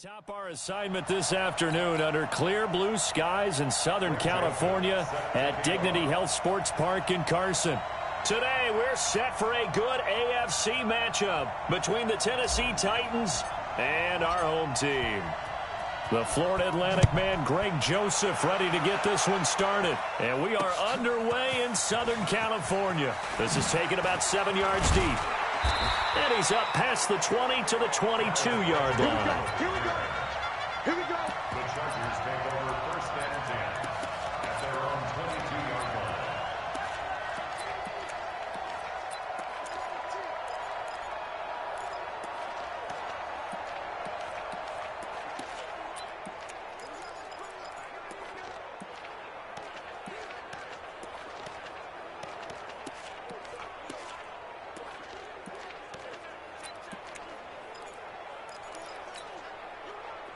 top our assignment this afternoon under clear blue skies in Southern California at Dignity Health Sports Park in Carson. Today, we're set for a good AFC matchup between the Tennessee Titans and our home team. The Florida Atlantic man, Greg Joseph, ready to get this one started. And we are underway in Southern California. This is taken about 7 yards deep. And he's up past the 20 to the 22-yard line. Here we go. Here we go. The Chargers take over first and 10 at their own 22-yard line.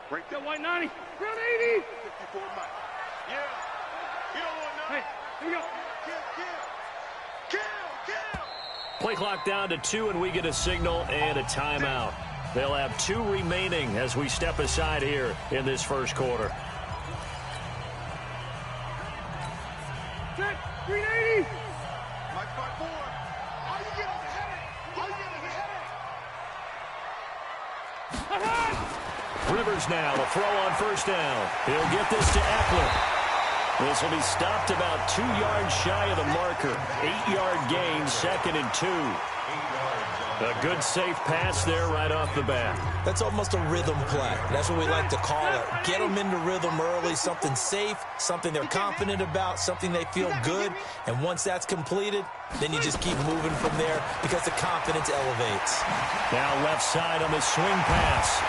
Break that white 90. Run 80. 54 Mike. Yeah. You don't want nothing. Hey, here we go. Kill. Play clock down to 2, and we get a signal and a timeout. They'll have 2 remaining as we step aside here in this first quarter. Set. 380. Mike 5-4. All you get is a headache. All you get is a headache. Ahead. Rivers now to throw on first down. He'll get this to Eckler. This will be stopped about 2 yards shy of the marker. 8-yard gain, 2nd and 2. A good safe pass there right off the bat. That's almost a rhythm play. That's what we like to call it. Get them into rhythm early, something safe, something they're confident about, something they feel good. And once that's completed, then you just keep moving from there because the confidence elevates. Now left side on the swing pass.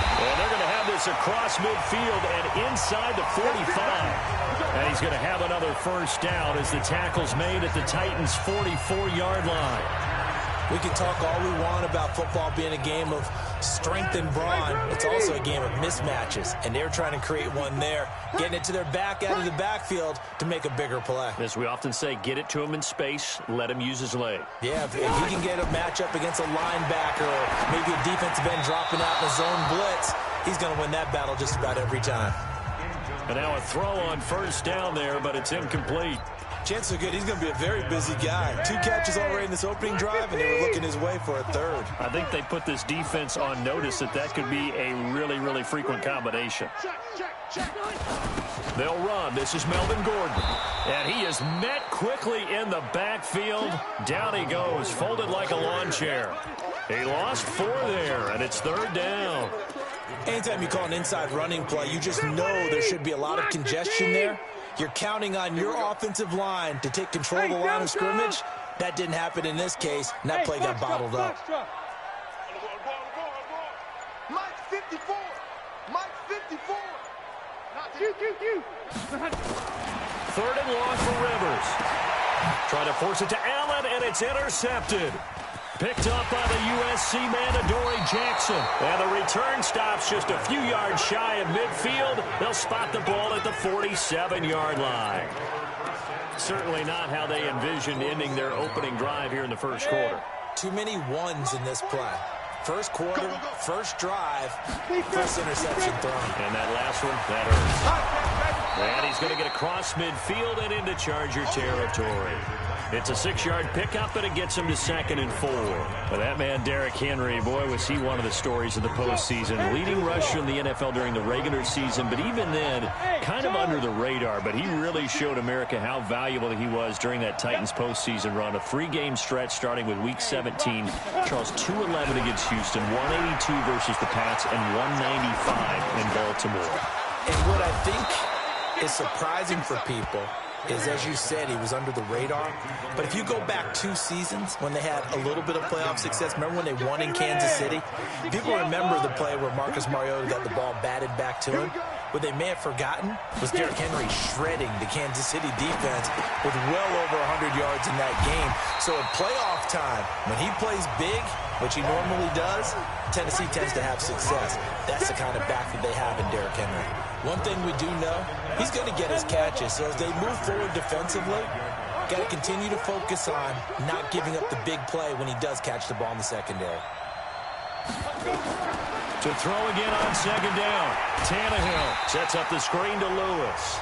And they're going to have this across midfield and inside the 45. And he's going to have another first down as the tackle's made at the Titans' 44-yard line. We can talk all we want about football being a game of strength and brawn. It's also a game of mismatches, and they're trying to create one there, getting it to their back out of the backfield to make a bigger play. As we often say, get it to him in space, let him use his leg. Yeah, if he can get a matchup against a linebacker or maybe a defensive end dropping out in a zone blitz, he's going to win that battle just about every time. And now a throw on first down there, but it's incomplete. Chances are good he's going to be a very busy guy. 2 catches already in this opening drive, and they were looking his way for a third. I think they put this defense on notice that could be a really, really frequent combination. Check. They'll run. This is Melvin Gordon. And he is met quickly in the backfield. Down he goes, folded like a lawn chair. He lost 4 there, and it's 3rd down. Anytime you call an inside running play, you just know there should be a lot of congestion there. You're counting on your offensive line to take control of the line of scrimmage. That didn't happen in this case, and that play got bottled up. Mike 54. Mike 54. Third and long for Rivers. Trying to force it to Allen, and it's intercepted. Picked up by the USC man, Adoree Jackson. And the return stops just a few yards shy of midfield. They'll spot the ball at the 47-yard line. Certainly not how they envisioned ending their opening drive here in the first quarter. Too many ones in this play. First quarter, first drive, first interception thrown. And that last one, that hurts. And he's going to get across midfield and into Charger territory. It's a 6-yard pickup, and it gets him to 2nd and 4. But that man, Derrick Henry, boy, was he one of the stories of the postseason. Leading rusher in the NFL during the regular season, but even then, kind of under the radar. But he really showed America how valuable he was during that Titans postseason run. A 3-game stretch starting with Week 17. Charles, 2-11 against Houston, 182 versus the Pats, and 195 in Baltimore. And what I think is surprising for people is, as you said, he was under the radar. But if you go back 2 seasons when they had a little bit of playoff success, remember when they won in Kansas City? People remember the play where Marcus Mariota got the ball batted back to him. What they may have forgotten was Derrick Henry shredding the Kansas City defense with well over 100 yards in that game. So at playoff time, when he plays big, which he normally does, Tennessee tends to have success. That's the kind of back that they have in Derrick Henry. One thing we do know, he's going to get his catches. So as they move forward defensively, got to continue to focus on not giving up the big play when he does catch the ball in the secondary. To throw again on second down. Tannehill sets up the screen to Lewis.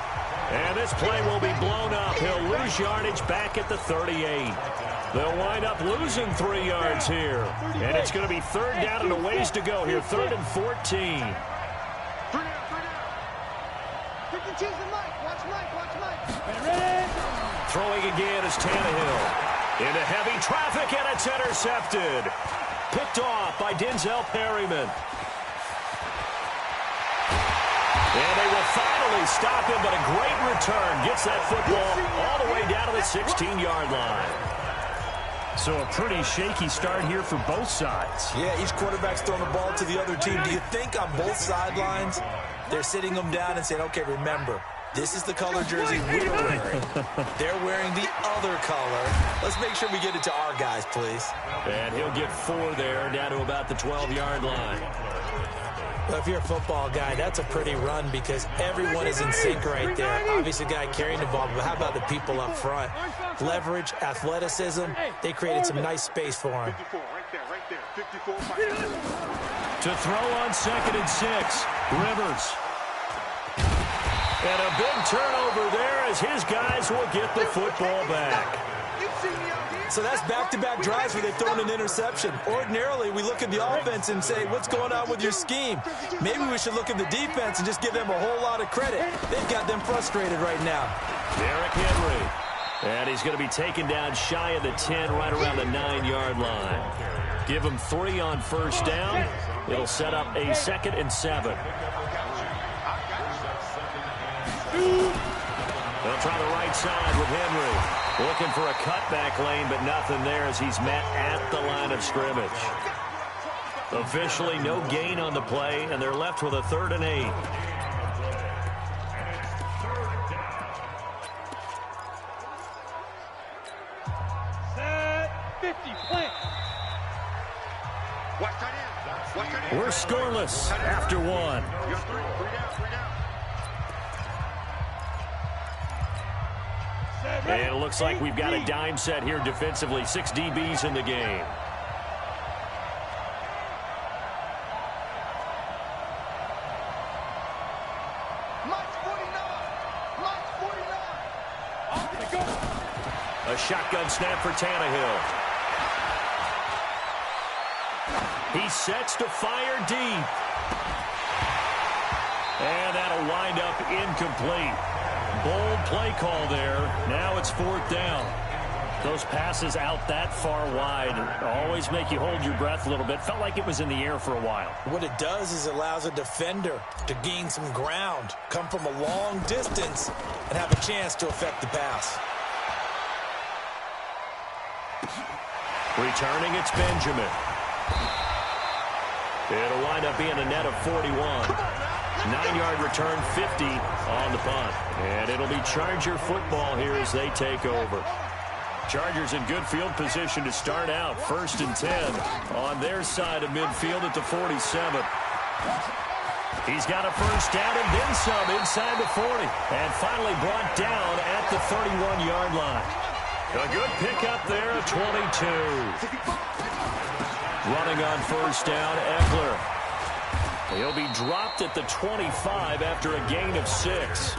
And this play will be blown up. He'll lose yardage back at the 38. They'll wind up losing 3 yards here. And it's going to be third down and a ways to go here. 3rd and 14. Throwing again is Tannehill. Into heavy traffic, and it's intercepted. Picked off by Denzel Perryman. And they will finally stop him, but a great return. Gets that football all the way down to the 16-yard line. So a pretty shaky start here for both sides. Yeah, each quarterback's throwing the ball to the other team. Do you think on both sidelines they're sitting them down and saying, okay, remember, this is the color jersey we're wearing. They're wearing the other color. Let's make sure we get it to our guys, please. And he'll get 4 there, down to about the 12-yard line. Well, if you're a football guy, that's a pretty run because everyone is in sync right there. Obviously, the guy carrying the ball, but how about the people up front? Leverage, athleticism, they created some nice space for him. To throw on 2nd and 6, Rivers. And a big turnover there as his guys will get the football back. So that's back-to-back drives where they've thrown an interception. Ordinarily, we look at the offense and say, what's going on with your scheme? Maybe we should look at the defense and just give them a whole lot of credit. They've got them frustrated right now. Derrick Henry. And he's going to be taken down shy of the 10, right around the 9-yard line. Give him 3 on first down. It'll set up a 2nd and 7. They'll try the right side with Henry. Looking for a cutback lane, but nothing there as he's met at the line of scrimmage. Officially no gain on the play, and they're left with a 3rd and 8. Set 50, plant. We're scoreless after 1. And it looks like we've got a dime set here defensively. 6 DBs in the game. A shotgun snap for Tannehill. He sets to fire deep. And that'll wind up incomplete. Bold play call there. Now it's 4th down. Those passes out that far wide always make you hold your breath a little bit. Felt like it was in the air for a while. What it does is it allows a defender to gain some ground, come from a long distance, and have a chance to affect the pass. Returning, it's Benjamin. It'll wind up being a net of 41. 9-yard return, 50 on the punt. And it'll be Charger football here as they take over. Chargers in good field position to start out. 1st and 10 on their side of midfield at the 47. He's got a first down and then some inside the 40. And finally brought down at the 31-yard line. A good pickup there at 22. Running on first down, Eckler. He'll be dropped at the 25 after a gain of 6.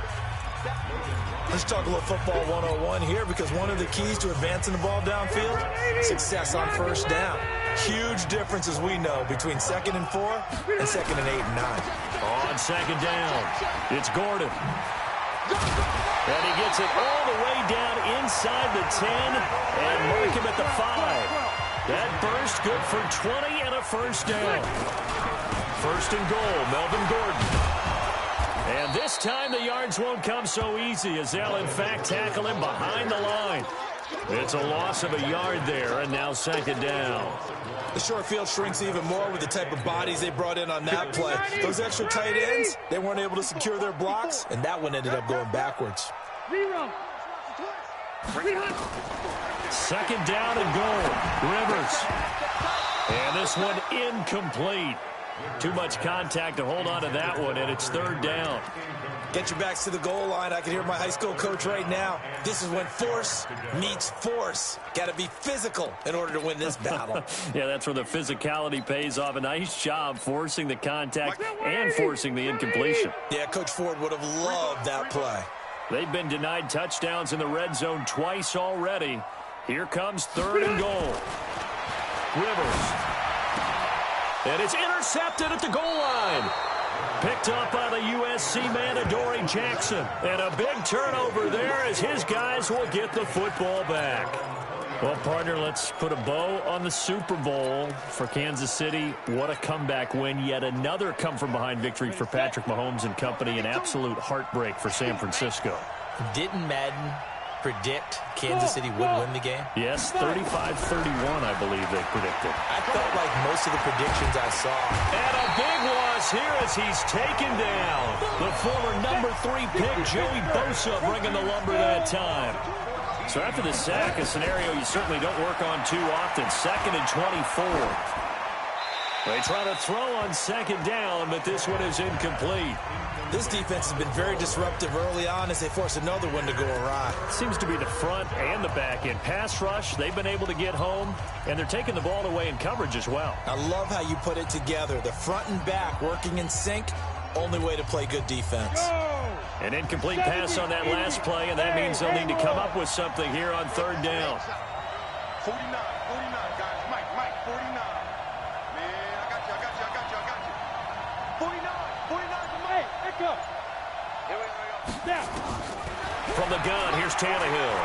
Let's talk a little football 101 here because one of the keys to advancing the ball downfield, success on first down. Huge difference, as we know, between 2nd and 4 and 2nd and 8 and 9. On 2nd down, it's Gordon. And he gets it all the way down inside the 10 and mark him at the 5. That burst good for 20 and a first down. 1st and goal, Melvin Gordon. And this time the yards won't come so easy as they'll in fact tackle him behind the line. It's a loss of a yard there, and now 2nd down. The short field shrinks even more with the type of bodies they brought in on that play. Those extra tight ends, they weren't able to secure their blocks, and that one ended up going backwards. 2nd down and goal. Rivers. And this one incomplete. Too much contact to hold on to that one, and it's third down. Get your backs to the goal line. I can hear my high school coach right now. This is when force meets force. Got to be physical in order to win this battle. Yeah, that's where the physicality pays off. A nice job forcing the contact and forcing the incompletion. Yeah, Coach Ford would have loved that play. They've been denied touchdowns in the red zone twice already. Here comes third and goal. Rivers. And it's intercepted at the goal line. Picked up by the USC man, Adoree Jackson. And a big turnover there as his guys will get the football back. Well, partner, let's put a bow on the Super Bowl for Kansas City. What a comeback win. Yet another come-from-behind victory for Patrick Mahomes and company. An absolute heartbreak for San Francisco. Didn't Madden predict Kansas City would win the game? Yes, 35-31, I believe they predicted. I felt like most of the predictions I saw. And a big loss here as he's taken down. The former number 3 pick, Joey Bosa, bringing the lumber that time. So after the sack, a scenario you certainly don't work on too often. 2nd and 24. They try to throw on 2nd down, but this one is incomplete. This defense has been very disruptive early on as they force another one to go awry. Seems to be the front and the back end. Pass rush, they've been able to get home, and they're taking the ball away in coverage as well. I love how you put it together. The front and back working in sync, only way to play good defense. An incomplete pass on that last play, and that means they'll need to come up with something here on third down. 49, guys. Mike, 49. Man, I got you. 49 to Mike. Hey, go. Here we go. Snap. From the gun, here's Tannehill.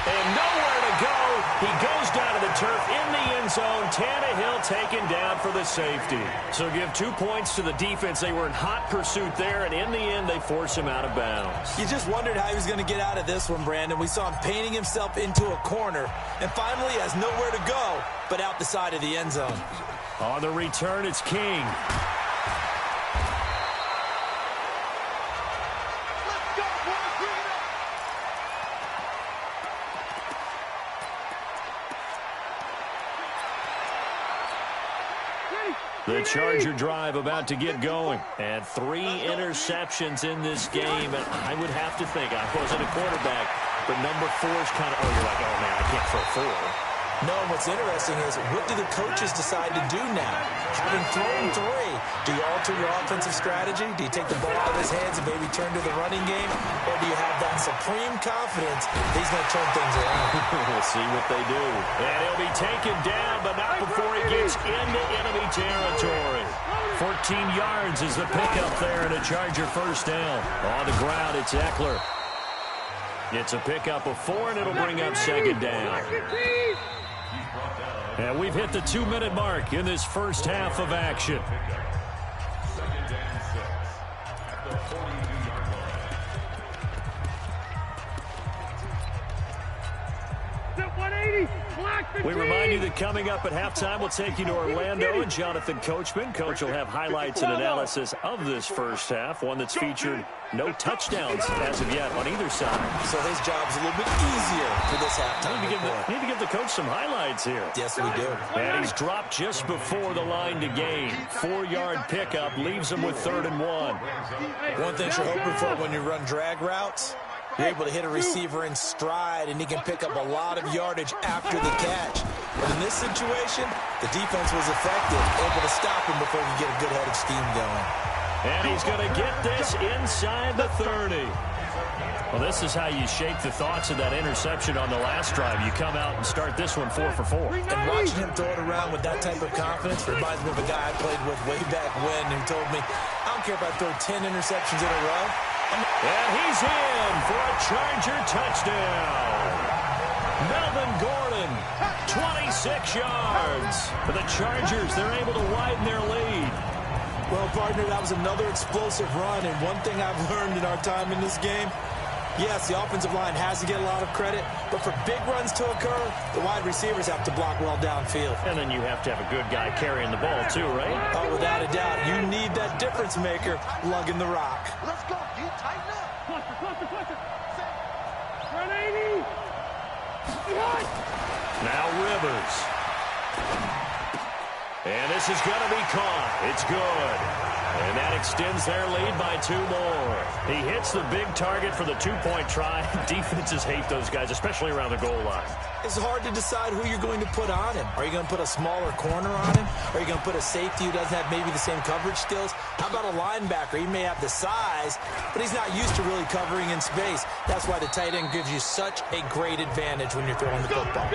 And nowhere to go. He goes down to the turf in the end zone. Tannehill taken down for the safety. So give 2 points to the defense. They were in hot pursuit there, and in the end, they force him out of bounds. You just wondered how he was going to get out of this one, Brandon. We saw him painting himself into a corner, and finally has nowhere to go but out the side of the end zone. On the return, it's King. The Charger drive about to get going. And 3 interceptions in this game. And I would have to think, I wasn't a quarterback, but number 4 is kind of, you're like, oh, man, I can't throw 4. No, what's interesting is, what do the coaches decide to do now? Having thrown 3, do you alter your offensive strategy? Do you take the ball out of his hands and maybe turn to the running game? Or do you have that supreme confidence that he's going to turn things around? We'll see what they do. And he'll be taken down, but not before he gets into enemy territory. 14 yards is the pickup there, and a Charger first down. On the ground, it's Eckler. It's a pickup of 4, and it'll bring up 2nd down. And we've hit the 2-minute mark in this first half of action. 2nd and 6 at the 42-yard line. 180. We remind you that coming up at halftime, we'll take you to Orlando and Jonathan Coachman. Coach will have highlights and analysis of this first half, one that's featured no touchdowns as of yet on either side. So his job's a little bit easier for this halftime. Need to give the coach some highlights here. Yes, we do. And he's dropped just before the line to gain. 4-yard pickup leaves him with 3rd and 1. One thing you're hoping for when you run drag routes, you're able to hit a receiver in stride, and he can pick up a lot of yardage after the catch. But in this situation, the defense was effective, able to stop him before he could get a good head of steam going. And he's going to get this inside the 30. Well, this is how you shape the thoughts of that interception on the last drive. You come out and start this one 4 for 4. And watching him throw it around with that type of confidence reminds me of a guy I played with way back when who told me, I don't care if I throw 10 interceptions in a row. And he's in for a Charger touchdown. Melvin Gordon, 26 yards. For the Chargers, they're able to widen their lead. Well, partner, that was another explosive run, and one thing I've learned in our time in this game, yes, the offensive line has to get a lot of credit, but for big runs to occur, the wide receivers have to block well downfield. And then you have to have a good guy carrying the ball too, right? Oh, without a doubt. You need that difference maker lugging the rock. Let's go. You tighten up. Cluster. 180. Now Rivers. And this is going to be caught. It's good. And that extends their lead by 2 more. He hits the big target for the 2-point try. Defenses hate those guys, especially around the goal line. It's hard to decide who you're going to put on him. Are you going to put a smaller corner on him? Are you going to put a safety who doesn't have maybe the same coverage skills? How about a linebacker? He may have the size, but he's not used to really covering in space. That's why the tight end gives you such a great advantage when you're throwing the football.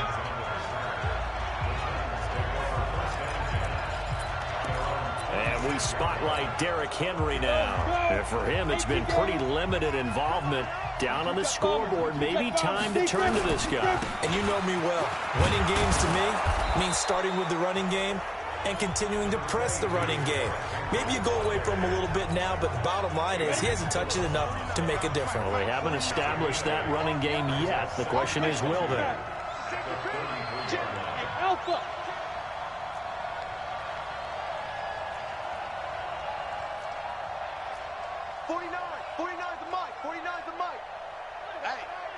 And we spotlight Derrick Henry now. And for him, it's been pretty limited involvement. Down on the scoreboard, maybe time to turn to this guy. And you know me well. Winning games to me means starting with the running game and continuing to press the running game. Maybe you go away from him a little bit now, but the bottom line is he hasn't touched it enough to make a difference. Well, they haven't established that running game yet. The question is, will they? Alpha.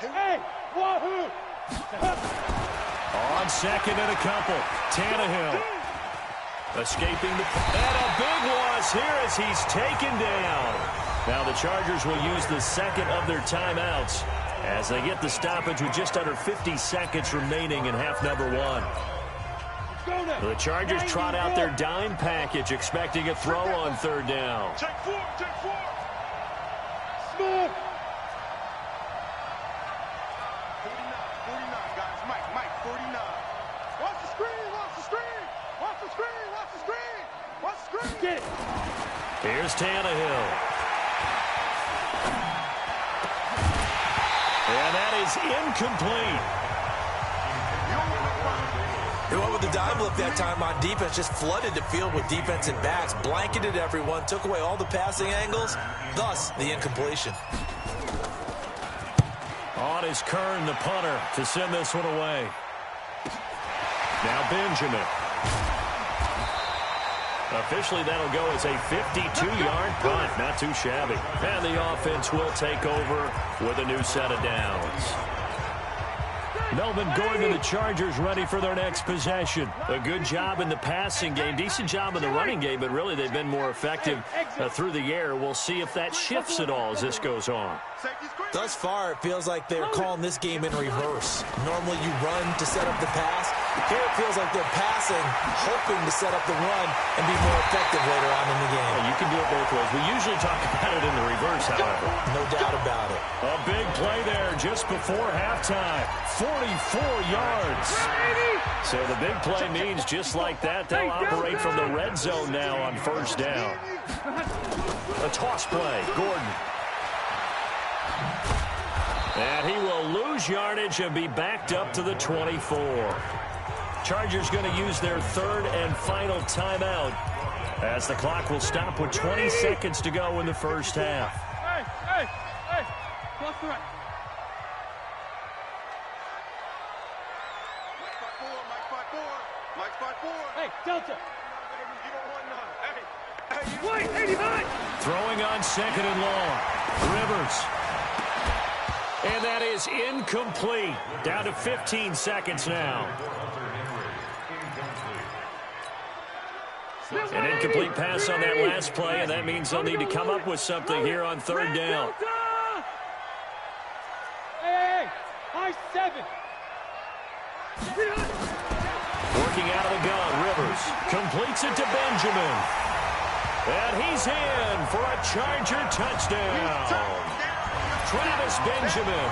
Hey, wahoo! On second and a couple, Tannehill escaping the... And a big loss here as he's taken down. Now the Chargers will use the second of their timeouts as they get the stoppage with just under 50 seconds remaining in half number 1. The Chargers trot out their dime package, expecting a throw on 3rd down. Take 4. Smooth. 49, guys. Mike, 49. Watch the screen. Get it. Here's Tannehill. And that is incomplete. They went with the dive look that time on defense, just flooded the field with defensive backs, blanketed everyone, took away all the passing angles, thus the incompletion. On is Kern, the punter, to send this one away. Now Benjamin. Officially, that'll go as a 52-yard punt. Not too shabby. And the offense will take over with a new set of downs. Melvin Gordon and the Chargers ready for their next possession. A good job in the passing game, decent job in the running game, but really they've been more effective through the air. We'll see if that shifts at all as this goes on. Thus far, it feels like they're calling this game in reverse. Normally you run to set up the pass. Here it feels like they're passing, hoping to set up the run and be more effective later on in the game. Yeah, you can do it both ways. We usually talk about it in the reverse, however. No doubt about it. A big play there just before halftime. 44 yards. So the big play means just like that, they'll operate from the red zone now on 1st down. A toss play, Gordon. And he will lose yardage and be backed up to the 24. Chargers going to use their 3rd and final timeout as the clock will stop with 20 seconds to go in the 1st half. Hey. Left to right. Mike 5-4. Hey, Delta. You don't want none. Hey. White, 89. Throwing on 2nd and long. Rivers. And that is incomplete. Down to 15 seconds now. An incomplete pass on that last play, and that means they'll need to come up with something here on 3rd down. Hey, high 7. Working out of the gun, Rivers completes it to Benjamin. And he's in for a Charger touchdown. Travis Benjamin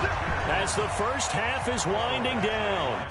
as the 1st half is winding down.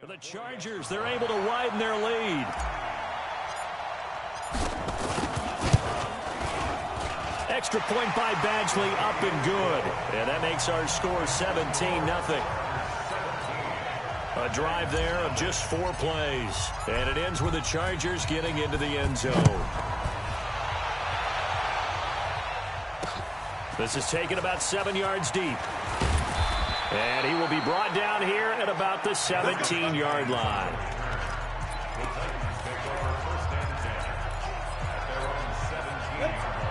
The Chargers, they're able to widen their lead. Extra point by Badgley, up and good. And that makes our score 17-0. A drive there of just 4 plays. And it ends with the Chargers getting into the end zone. This is taken about 7 yards deep. And he will be brought down here at about the 17-yard line.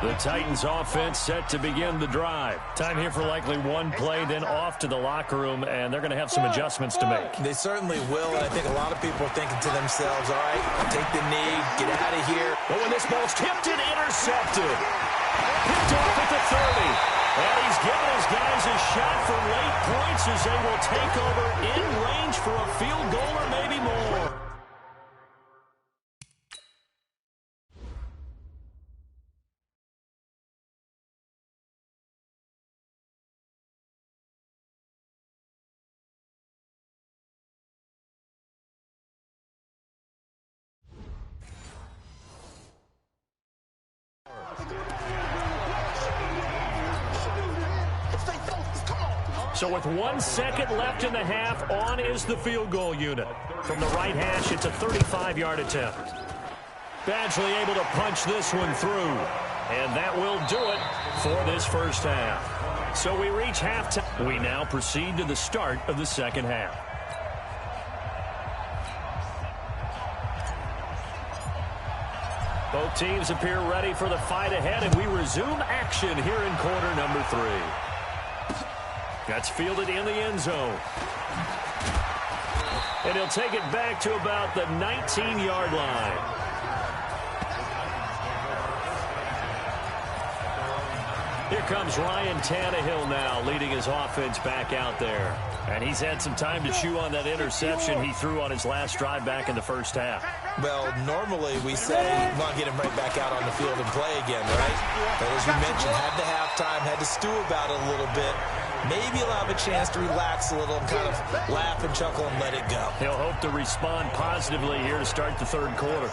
The Titans offense set to begin the drive. Time here for likely one play, then off to the locker room, and they're going to have some adjustments to make. They certainly will, and I think a lot of people are thinking to themselves, all right, take the knee, get out of here. But when this ball's tipped and intercepted. Picked off at the 30. And he's giving his guys a shot for late points as they will take over in range for a field goal or maybe more. So with 1 second left in the half, on is the field goal unit. From the right hash, it's a 35-yard attempt. Badgley able to punch this one through. And that will do it for this first half. So we reach halftime. We now proceed to the start of the second half. Both teams appear ready for the fight ahead, and we resume action here in quarter number 3. That's fielded in the end zone. And he'll take it back to about the 19-yard line. Here comes Ryan Tannehill now, leading his offense back out there. And he's had some time to chew on that interception he threw on his last drive back in the first half. Well, normally we say, well, get him right back out on the field and play again, right? But as you mentioned, had the halftime, had to stew about it a little bit. Maybe he'll have a chance to relax a little and kind of laugh and chuckle and let it go. He'll hope to respond positively here to start the third quarter.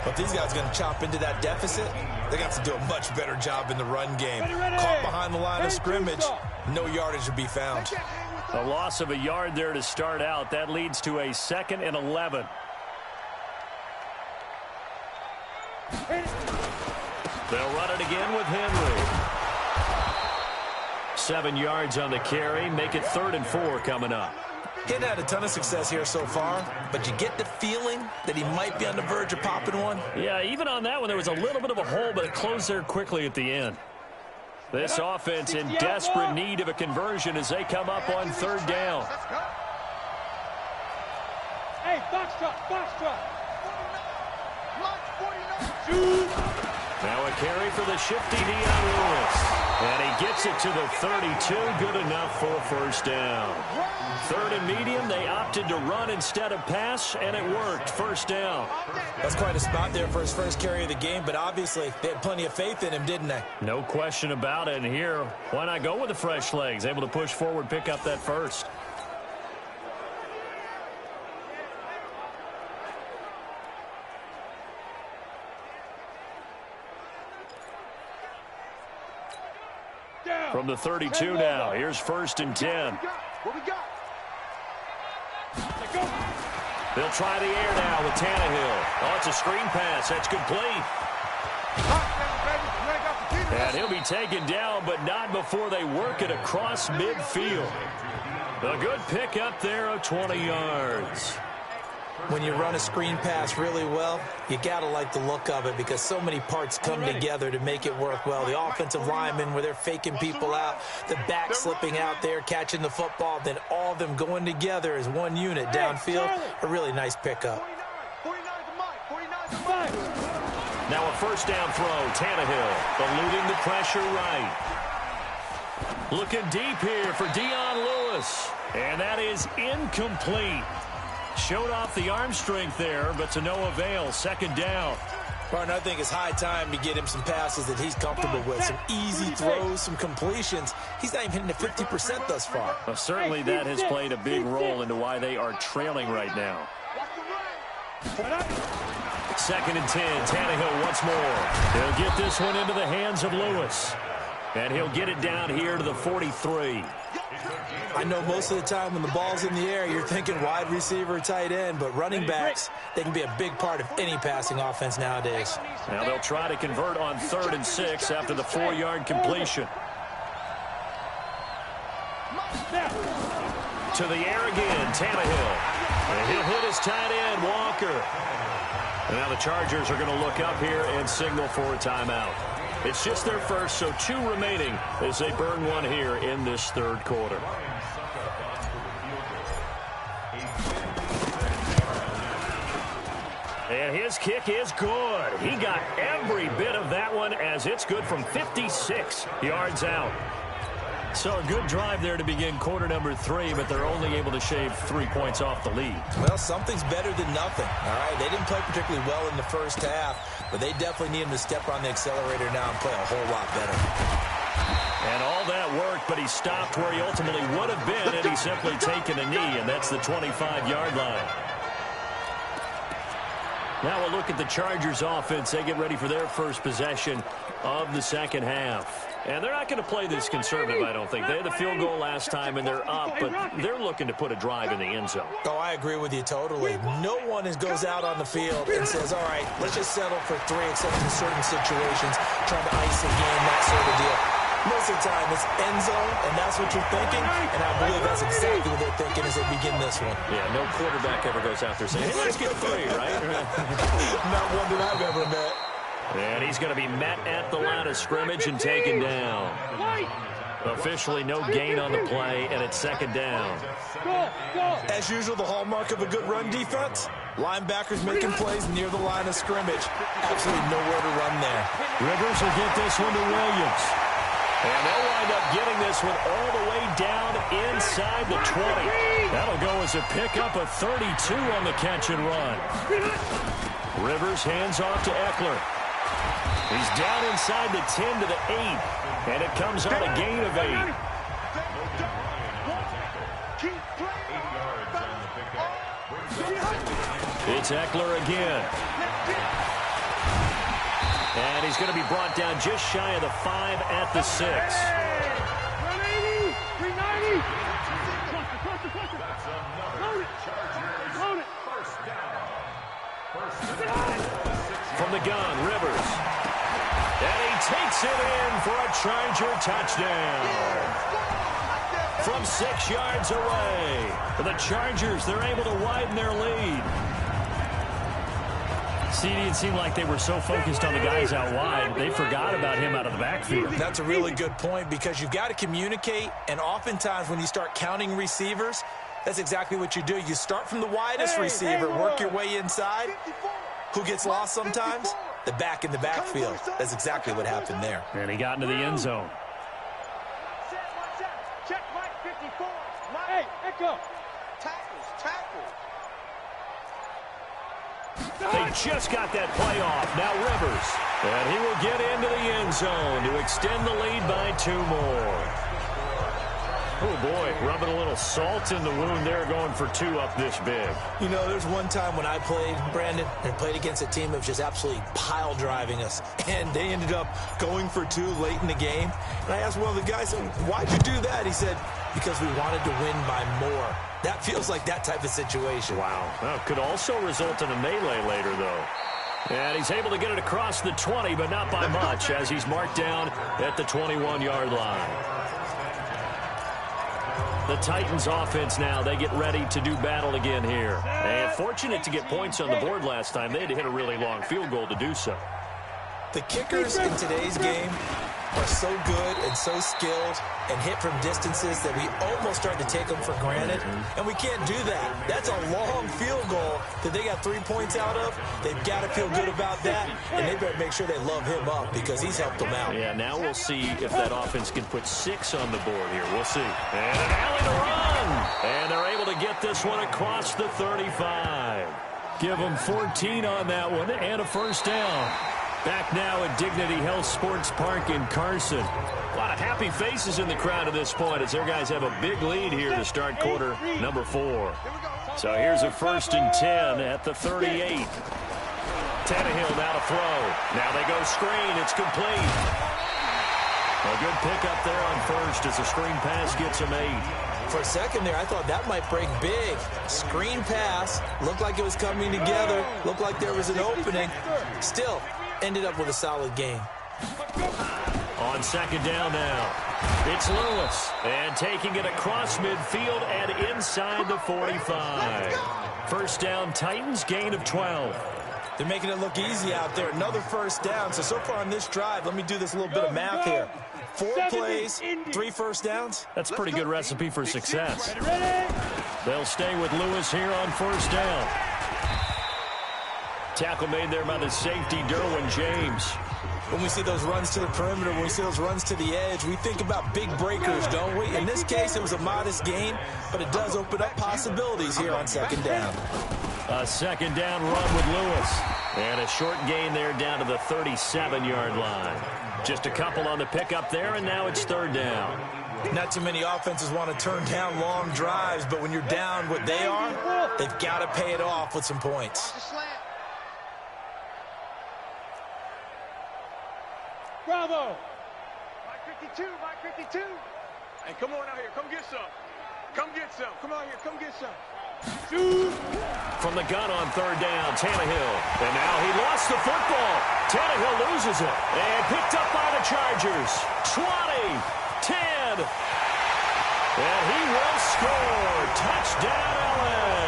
But these guys are going to chop into that deficit. They're going to have to do a much better job in the run game. Caught behind the line of scrimmage, no yardage to be found. A loss of a yard there to start out. That leads to a 2nd and 11. They'll run it again with Henry. 7 yards on the carry. Make it 3rd and 4 coming up. He hadn't had a ton of success here so far, but you get the feeling that he might be on the verge of popping one. Yeah, even on that one, there was a little bit of a hole, but it closed there quickly at the end. This offense in desperate need of a conversion as they come up on 3rd down. Hey, box truck. Now a carry for the shifty Dion Lewis. And he gets it to the 32. Good enough for a first down. 3rd and medium. They opted to run instead of pass, and it worked. First down. That's quite a spot there for his first carry of the game, but obviously they had plenty of faith in him, didn't they? No question about it. And here, why not go with the fresh legs? Able to push forward, pick up that first. From the 32 now, here's 1st and 10. What we got? They'll try the air now with Tannehill. Oh, it's a screen pass. That's complete. And he'll be taken down, but not before they work it across midfield. A good pickup there of 20 yards. When you run a screen pass really well, you got to like the look of it because so many parts come together to make it work well. The offensive linemen where they're faking people out, the back slipping out there, catching the football, then all of them going together as one unit downfield. A really nice pickup. Now a first down throw. Tannehill eluding the pressure right. Looking deep here for Dion Lewis. And that is incomplete. Showed off the arm strength there, but to no avail. 2nd down. Partner, I think it's high time to get him some passes that he's comfortable with, some easy throws, some completions. He's not even hitting the 50% thus far. Well, certainly that has played a big role into why they are trailing right now. 2nd and 10, Tannehill once more. He'll get this one into the hands of Lewis. And he'll get it down here to the 43. I know most of the time when the ball's in the air, you're thinking wide receiver, tight end, but running backs, they can be a big part of any passing offense nowadays. Now they'll try to convert on 3rd and 6 after the 4-yard completion. To the air again, Tannehill. And he'll hit his tight end, Walker. And now the Chargers are going to look up here and signal for a timeout. It's just their first, so 2 remaining as they burn one here in this 3rd quarter. And his kick is good. He got every bit of that one as it's good from 56 yards out. So a good drive there to begin quarter number 3, but they're only able to shave 3 points off the lead. Well, something's better than nothing, all right? They didn't play particularly well in the first half, but they definitely need him to step on the accelerator now and play a whole lot better. And all that worked, but he stopped where he ultimately would have been, and he's simply taken a knee, and that's the 25-yard line. Now we'll look at the Chargers offense. They get ready for their first possession of the second half. And they're not going to play this conservative, I don't think. They had the field goal last time, and they're up, but they're looking to put a drive in the end zone. Oh, I agree with you totally. No one goes out on the field and says, all right, let's just settle for 3, except in certain situations, trying to ice a game, that sort of deal. Most of the time, it's end zone, and that's what you're thinking, and I believe that's exactly what they're thinking as they begin this one. Yeah, no quarterback ever goes out there saying, hey, let's get 3, right? Not one that I've ever met. And he's going to be met at the line of scrimmage and taken down. Officially no gain on the play, and it's 2nd down. As usual, the hallmark of a good run defense, linebackers making plays near the line of scrimmage. Absolutely nowhere to run there. Rivers will get this one to Williams. And they'll wind up getting this one all the way down inside the 20. That'll go as a pickup of 32 on the catch and run. Rivers hands off to Eckler. He's down inside the 10 to the 8. And it comes on a gain of 8. It's Eckler again. And he's going to be brought down just shy of the 5 at the 6. 180, 390. From the gun, Rivers. And he takes it in for a Charger touchdown. From 6 yards away. The Chargers, they're able to widen their lead. See, it seemed like they were so focused on the guys out wide, they forgot about him out of the backfield. That's a really good point because you've got to communicate, and oftentimes when you start counting receivers, that's exactly what you do. You start from the widest receiver, work your way inside. Who gets lost sometimes? The back in the backfield. That's exactly what happened there. And he got into the end zone. Check Mike 54. Hey, Echo. They just got that play off. Now Rivers. And he will get into the end zone to extend the lead by 2 more. Oh, boy, rubbing a little salt in the wound there, going for 2 up this big. You know, there's one time when I played, Brandon, and played against a team that was just absolutely pile driving us, and they ended up going for 2 late in the game. And I asked one of the guys, why'd you do that? He said, because we wanted to win by more. That feels like that type of situation. Wow. Well, could also result in a melee later, though. And he's able to get it across the 20, but not by much, as he's marked down at the 21-yard line. The Titans offense now, they get ready to do battle again here. And fortunate to get points on the board last time. They had to hit a really long field goal to do so. The kickers in today's game are so good and so skilled and hit from distances that we almost start to take them for granted. And we can't do that. That's a long field goal that they got 3 points out of. They've got to feel good about that, and they better make sure they love him up because he's helped them out. Yeah, now we'll see if that offense can put 6 on the board here. We'll see. And an alley to run. And they're able to get this one across the 35. Give them 14 on that one and a first down. Back now at Dignity Health Sports Park in Carson. A lot of happy faces in the crowd at this point as their guys have a big lead here to start quarter number 4. So here's a 1st and 10 at the 38. Tannehill now to throw. Now they go screen. It's complete. A good pickup there on first as the screen pass gets him 8. For a second there, I thought that might break big. Screen pass. Looked like it was coming together. Looked like there was an opening. Still, ended up with a solid game. On 2nd down now, it's Lewis. And taking it across midfield and inside the 45. First down, Titans, gain of 12. They're making it look easy out there. Another first down. So far on this drive, let me do this little bit of math here. 4 plays, 3 first downs. That's a pretty good recipe for success. They'll stay with Lewis here on 1st down. Tackle made there by the safety, Derwin James. When we see those runs to the perimeter, when we see those runs to the edge, we think about big breakers, don't we? In this case, it was a modest gain, but it does open up possibilities here on 2nd down. A 2nd down run with Lewis. And a short gain there down to the 37-yard line. Just a couple on the pickup there, and now it's 3rd down. Not too many offenses want to turn down long drives, but when you're down what they are, they've got to pay it off with some points. Bravo! Mike 52, Mike 52. Hey, come on out here. Come get some. Come get some. Come out here. Come get some. Shoot! From the gun on 3rd down, Tannehill. And now he lost the football. Tannehill loses it. And picked up by the Chargers. 20, 10. And he will score. Touchdown, LA.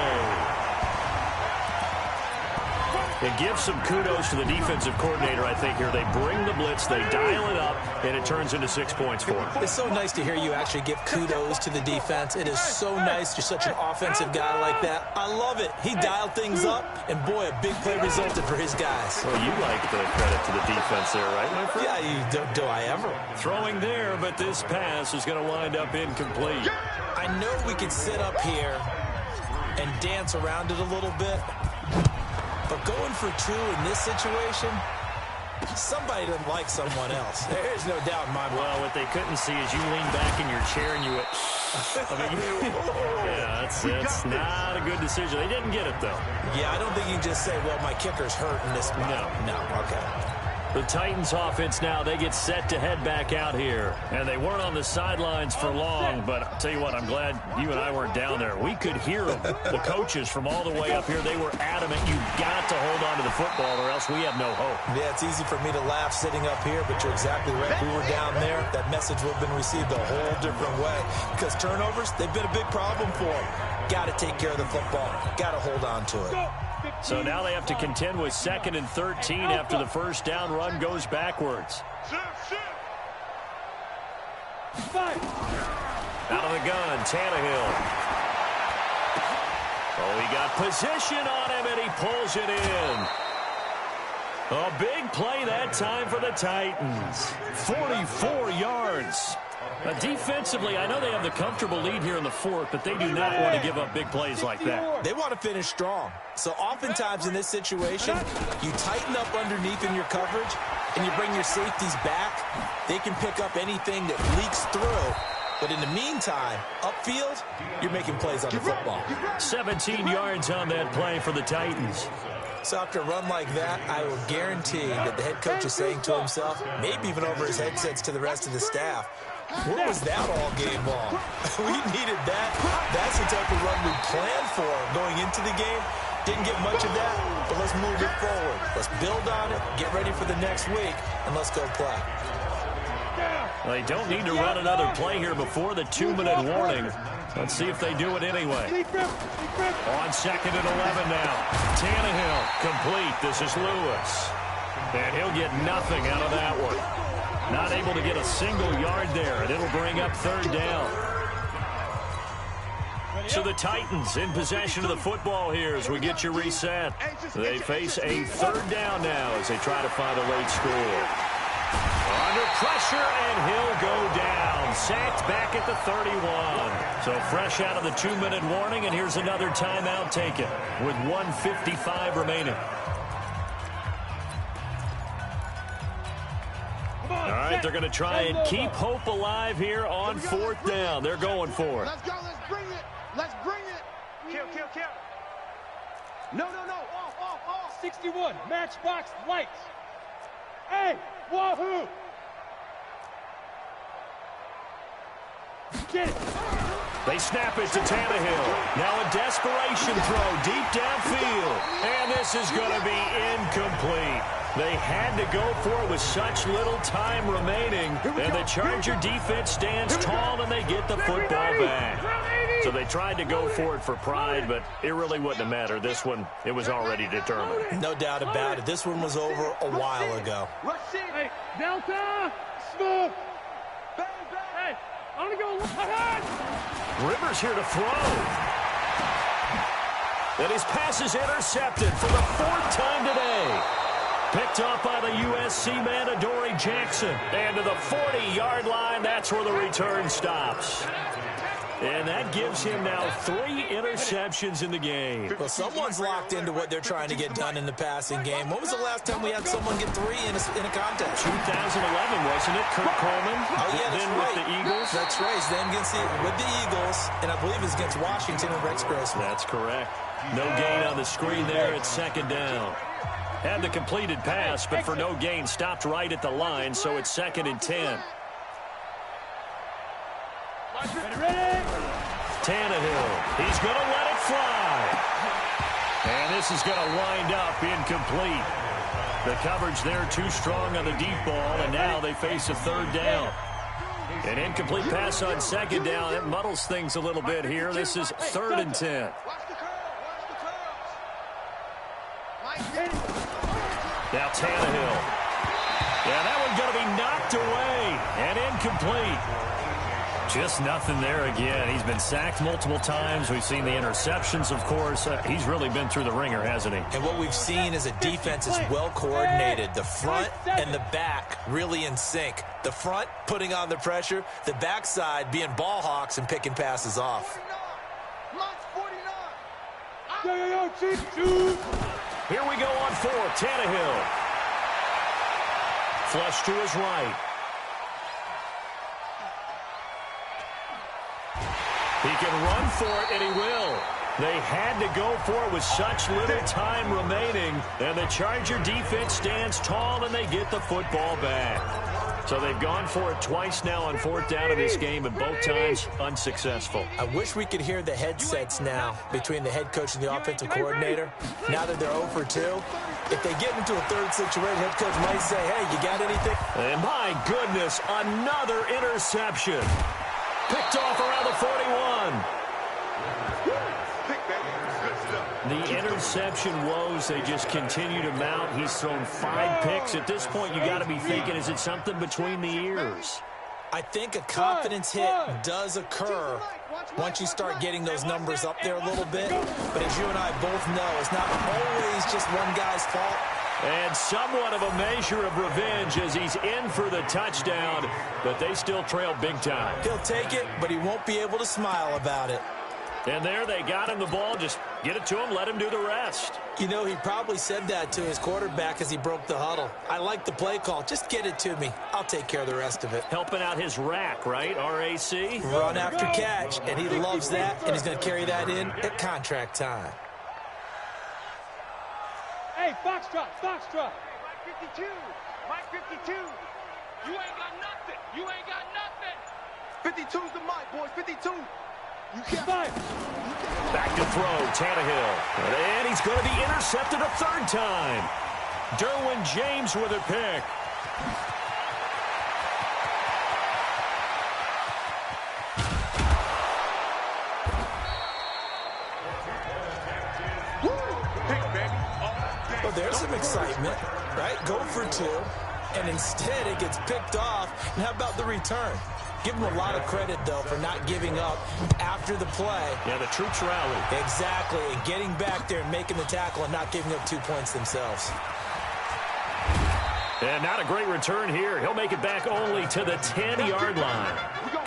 It gives some kudos to the defensive coordinator, I think, here. They bring the blitz, they dial it up, and it turns into 6 points for them. It's so nice to hear you actually give kudos to the defense. It is so nice. You're such an offensive guy like that. I love it. He dialed things up, and boy, a big play resulted for his guys. Well, you like the credit to the defense there, right, my friend? Yeah, do I ever? Throwing there, but this pass is going to wind up incomplete. I know we could sit up here and dance around it a little bit, but going for 2 in this situation, somebody doesn't like someone else. There's no doubt in my mind. Well, what they couldn't see is you lean back in your chair and you went, yeah, that's not a good decision. They didn't get it, though. Yeah, I don't think you can just say, well, my kicker's hurt in this spot. No, okay. The Titans offense now, they get set to head back out here. And they weren't on the sidelines for long, but I'll tell you what, I'm glad you and I weren't down there. We could hear them. The coaches from all the way up here, they were adamant. You've got to hold on to the football or else we have no hope. Yeah, it's easy for me to laugh sitting up here, but you're exactly right. If we were down there, that message would have been received a whole different way. Because turnovers, they've been a big problem for them. Got to take care of the football. Got to hold on to it. So now they have to contend with 2nd and 13 after the first down run goes backwards. Out of the gun, Tannehill. Oh, he got position on him, and he pulls it in. A big play that time for the Titans. 44 yards. Defensively, I know they have the comfortable lead here in the 4th, but they do not want to give up big plays like that. They want to finish strong. So oftentimes in this situation, you tighten up underneath in your coverage, and you bring your safeties back. They can pick up anything that leaks through. But in the meantime, upfield, you're making plays on the football. 17 yards on that play for the Titans. So after a run like that, I will guarantee that the head coach is saying to himself, maybe even over his headsets to the rest of the staff, where was that all game long? We needed that. That's the type of run we planned for going into the game. Didn't get much of that, but let's move it forward. Let's build on it, get ready for the next week, and let's go play. Well, they don't need to run another play here before the 2-minute warning. Let's see if they do it anyway. On 2nd and 11 now. Tannehill complete. This is Lewis. And he'll get nothing out of that one. Not able to get a single yard there, and it'll bring up 3rd down. So the Titans in possession of the football here as we get you reset. They face a 3rd down now as they try to find a late score. Under pressure, and he'll go down. Sacked back at the 31. So fresh out of the 2-minute warning, and here's another timeout taken with 1:55 remaining. All right, they're going to try and keep hope alive here on 4th down. They're going for it. Let's go. Let's bring it. Let's bring it. Kill, kill, kill. No. Off. 61, matchbox lights. Hey, wahoo! Get it. They snap it to Tannehill. Now a desperation throw deep downfield. And this is going to be incomplete. They had to go for it with such little time remaining. And the Charger defense stands tall, and they get the football back. So they tried to go for it for pride, but it really wouldn't have mattered. This one, it was already determined. No doubt about it. This one was over a while ago. Hey, Delta, smooth. Hey, I'm going to go ahead. Rivers here to throw. And his pass is intercepted for the 4th time today. Picked up by the USC man, Adoree Jackson. And to the 40-yard line, that's where the return stops. And that gives him now 3 interceptions in the game. Well, someone's locked into what they're trying to get done in the passing game. When was the last time we had someone get 3 in a contest? 2011, wasn't it? Kurt Coleman. Oh, yeah, that's then right. with the Eagles. That's right. Then with the Eagles, and I believe it's against Washington and Rex Grossman. That's correct. No gain on the screen there at 2nd down. Had the completed pass, but for no gain, stopped right at the line, so it's 2nd and 10. Ready? Tannehill, he's going to let it fly. And this is going to wind up incomplete. The coverage there too strong on the deep ball, and now they face a 3rd down. An incomplete pass on 2nd down. It muddles things a little bit here. This is 3rd and 10. Now Tannehill. Yeah, that one's going to be knocked away and incomplete. Just nothing there again. He's been sacked multiple times. We've seen the interceptions, of course. He's really been through the ringer, hasn't he? And what we've seen is a defense is well coordinated. The front and the back really in sync. The front putting on the pressure. The backside being ball hawks and picking passes off. Here we go on 4th. Tannehill. Flush to his right. He can run for it, and he will. They had to go for it with such little time remaining, and the Charger defense stands tall, and they get the football back. So they've gone for it twice now on 4th down in this game, and both times unsuccessful. I wish we could hear the headsets now between the head coach and the offensive coordinator. Now that they're 0 for 2, if they get into a 3rd situation, head coach might say, hey, you got anything? And my goodness, another interception. Picked off around the 41. The interception woes, they just continue to mount. He's thrown 5 picks. At this point, you got to be thinking, is it something between the ears? I think a confidence hit does occur once you start getting those numbers up there a little bit. But as you and I both know, it's not always just one guy's fault. And somewhat of a measure of revenge as he's in for the touchdown, but they still trail big time. He'll take it, but he won't be able to smile about it. And there they got him the ball. Just get it to him, let him do the rest. You know, he probably said that to his quarterback as he broke the huddle. I like the play call. Just get it to me. I'll take care of the rest of it. Helping out his rack, right? RAC? Run after catch, and he loves that, and he's going to carry that in at contract time. Hey, Foxtrot. Mike 52. Mike 52. You ain't got nothing. You ain't got nothing. 52's the mic, boys. 52. You can't fight. Back to throw, Tannehill. And he's going to be intercepted a 3rd time. Derwin James with a pick. Well, there's some excitement, right? Go for 2, and instead it gets picked off. And how about the return? Give him a lot of credit, though, for not giving up after the play. Yeah, the troops rallied. Exactly, and getting back there and making the tackle and not giving up 2 points themselves. And not a great return here. He'll make it back only to the 10-yard line.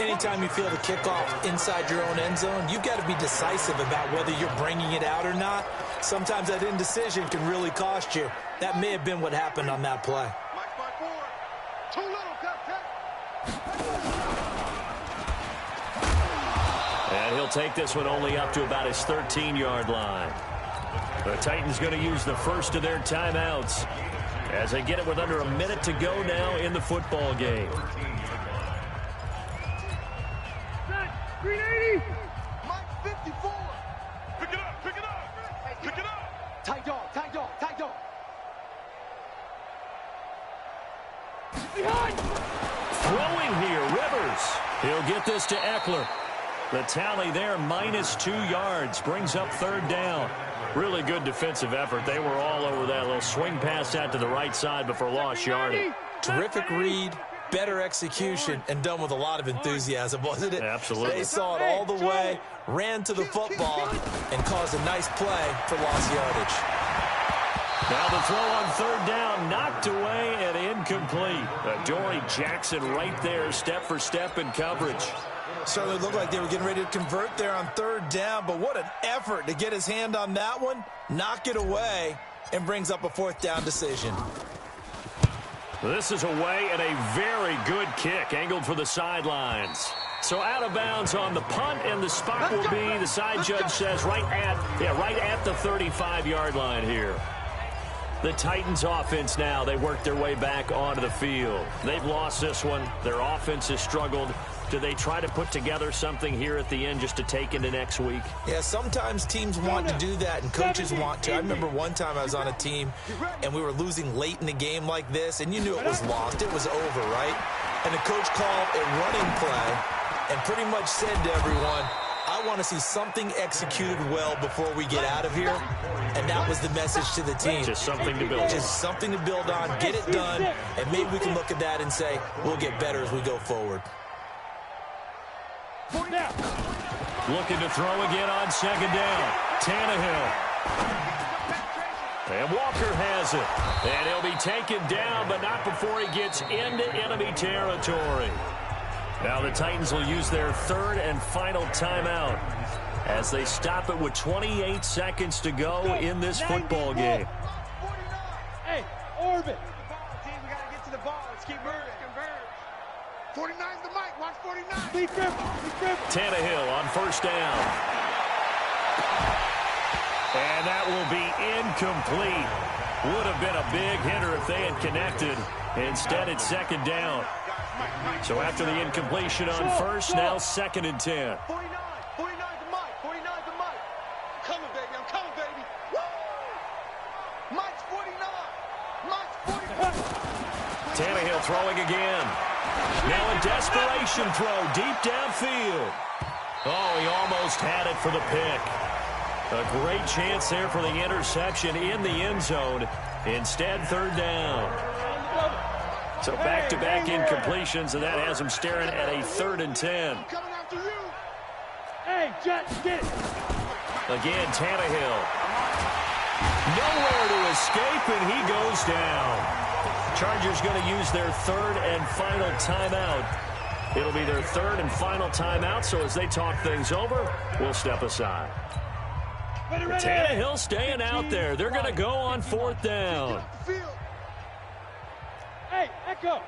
Anytime you feel the kickoff inside your own end zone, you've got to be decisive about whether you're bringing it out or not. Sometimes that indecision can really cost you. That may have been what happened on that play. Too little, Captain. And he'll take this one only up to about his 13-yard line. The Titans going to use the first of their timeouts as they get it with under a minute to go now in the football game. 380. Mike 54. Pick it up, pick it up, pick it up. Tight dog, tight dog, tight dog. Behind. Throwing here, Rivers. He'll get this to Eckler. The tally there, -2 yards, brings up third down. Really good defensive effort. They were all over that little swing pass out to the right side before lost yardage. Terrific read, better execution, and done with a lot of enthusiasm, wasn't it? Absolutely. They saw it all the way, ran to the football, and caused a nice play for lost yardage. Now the throw on third down, knocked away and incomplete. Dory Jackson right there, step for step in coverage. Certainly looked like they were getting ready to convert there on third down, but what an effort to get his hand on that one, knock it away, and brings up a fourth down decision. This is away and a very good kick, angled for the sidelines. So out of bounds on the punt, and the spot will be, the side judge says, right at the 35-yard line here. The Titans offense now, they work their way back onto the field. They've lost this one. Their offense has struggled. Do they try to put together something here at the end just to take into next week? Yeah, sometimes teams want to do that and coaches want to. I remember one time I was on a team and we were losing late in the game like this, and you knew it was lost. It was over, right? And the coach called a running play and pretty much said to everyone, I want to see something executed well before we get out of here. And that was the message to the team. Just something to build on. Just something to build on, get it done, and maybe we can look at that and say, we'll get better as we go forward. Looking to throw again on second down. Tannehill. And Walker has it. And he'll be taken down, but not before he gets into enemy territory. Now the Titans will use their third and final timeout as they stop it with 28 seconds to go in this football game. Hey, orbit. Team, we got to get to the ball. Let's keep moving. 49's the mic. Watch 49. Be careful. Be careful. Tannehill on first down. And that will be incomplete. Would have been a big hitter if they had connected. Instead, it's second down. So after the incompletion on first, now second and 10. 49's the mic. 49's the mic. I'm coming, baby. I'm coming, baby. Woo! Mike's 49. Mike's 49. Tannehill throwing again. Now a desperation throw deep downfield. Oh, he almost had it for the pick. A great chance there for the interception in the end zone. Instead, third down. So back-to-back incompletions, and that has him staring at a 3rd and 10. Coming after you. Hey, Jet, get it. Again, Tannehill. Nowhere to escape, and he goes down. Chargers going to use their third and final timeout. It'll be their third and final timeout, so as they talk things over, we'll step aside. Tannehill staying out there. They're going to go on 4th down. Hey, Echo.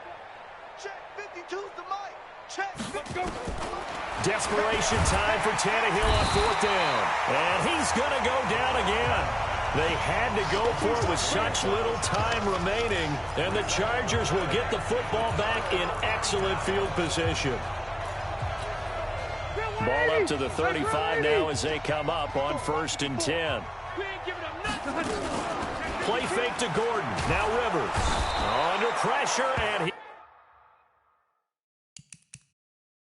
Check 52's the mic. Check. Let's go. Desperation time for Tannehill on 4th down. And he's going to go down again. They had to go for it with such little time remaining, and the Chargers will get the football back in excellent field position. Ball up to the 35 now as they come up on 1st and 10. We ain't giving up nothing. Play fake to Gordon. Now Rivers under pressure, and he